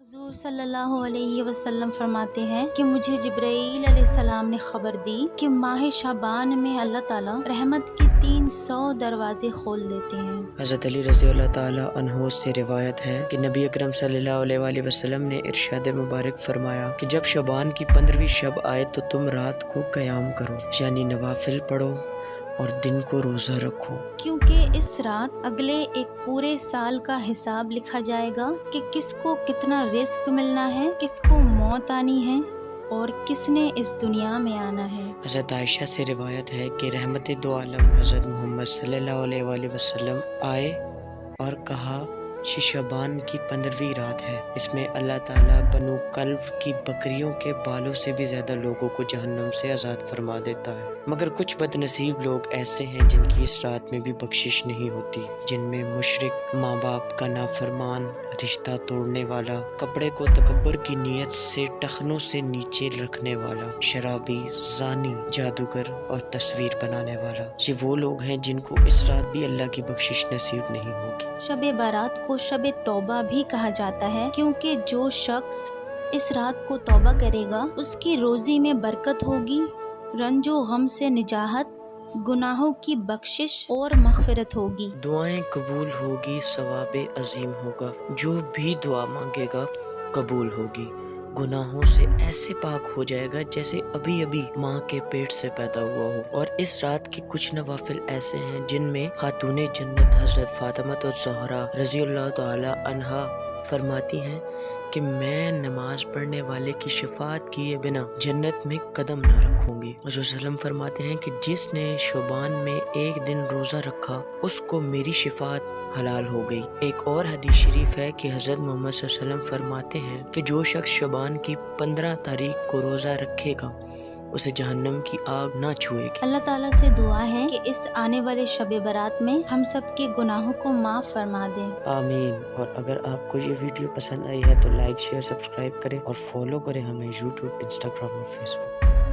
हुज़ूर सल्लल्लाहु अलैहि वसल्लम फरमाते हैं कि मुझे जिब्राईल अलैहिस्सलाम ने खबर दी कि माह शाबान में अल्लाह ताला रहमत के 300 दरवाजे खोल देते हैं। हज़रत अली रज़ी अल्लाह ताला अन्हो से रिवायत है कि नबी अकरम सल्लल्लाहु अलैहि वसल्लम ने इरशाद मुबारक फरमाया कि जब शबान की 15वीं शब आए तो तुम रात को क़याम करो, यानी नवाफिल पढ़ो और दिन को रोज़ा रखो, क्योंकि इस रात अगले एक पूरे साल का हिसाब लिखा जाएगा कि किसको कितना रिस्क मिलना है, किसको मौत आनी है और किसने इस दुनिया में आना है। हज़रत आयशा से रिवायत है कि रहमत दो आलम हज़रत मोहम्मद सल्लल्लाहु अलैहि वसल्लम आए और कहा कि शबान की 15वीं रात है, इसमें अल्लाह ताला बनु कल्ब की बकरियों के बालों से भी ज़्यादा लोगों को जहन्नम से आज़ाद फरमा देता है। मगर कुछ बदनसीब लोग ऐसे हैं जिनकी इस रात में भी बख्शिश नहीं होती, जिनमें मुशरिक, माँ बाप का नाफरमान, रिश्ता तोड़ने वाला, कपड़े को तकब्बुर की नीयत से टखनों से नीचे रखने वाला, शराबी, ज़ानी, जादूगर और तस्वीर बनाने वाला, ये वो लोग हैं जिनको इस रात भी अल्लाह की बख्शिश नसीब नहीं होगी। शब बारात को शब तौबा भी कहा जाता है, क्योंकि जो शख्स इस रात को तौबा करेगा उसकी रोज़ी में बरकत होगी, रंजो गम से निजाहत, गुनाहों की बख्शिश और मग़फ़िरत होगी। दुआएं कबूल होगी, सवाबे अजीम होगा, जो भी दुआ मांगेगा कबूल होगी, गुनाहों से ऐसे पाक हो जाएगा जैसे अभी अभी माँ के पेट से पैदा हुआ हो। और इस रात के कुछ नवाफिल ऐसे हैं जिनमें खातूने जन्नत हज़रत फातिमा ज़हरा रज़ी अल्लाह ताला अन्हा फरमाती हैं कि मैं नमाज पढ़ने वाले की शफाअत किए बिना जन्नत में कदम न रखूंगी। रसूल सल्लम फरमाते हैं कि जिसने शबान में एक दिन रोज़ा रखा उसको मेरी शफाअत हलाल हो गई। एक और हदीस शरीफ है कि हज़रत मोहम्मद सल्लल्लाहु अलैहि वसल्लम फरमाते हैं कि जो शख्स शबान की 15 तारीख को रोज़ा रखेगा उसे जहन्नम की आग ना छुएगी। अल्लाह ताला से दुआ है कि इस आने वाले शब बारात में हम सब के गुनाहों को माफ़ फरमा दें। आमीन। और अगर आपको ये वीडियो पसंद आई है तो लाइक, शेयर, सब्सक्राइब करें और फॉलो करें हमें यूट्यूब, इंस्टाग्राम और फेसबुक।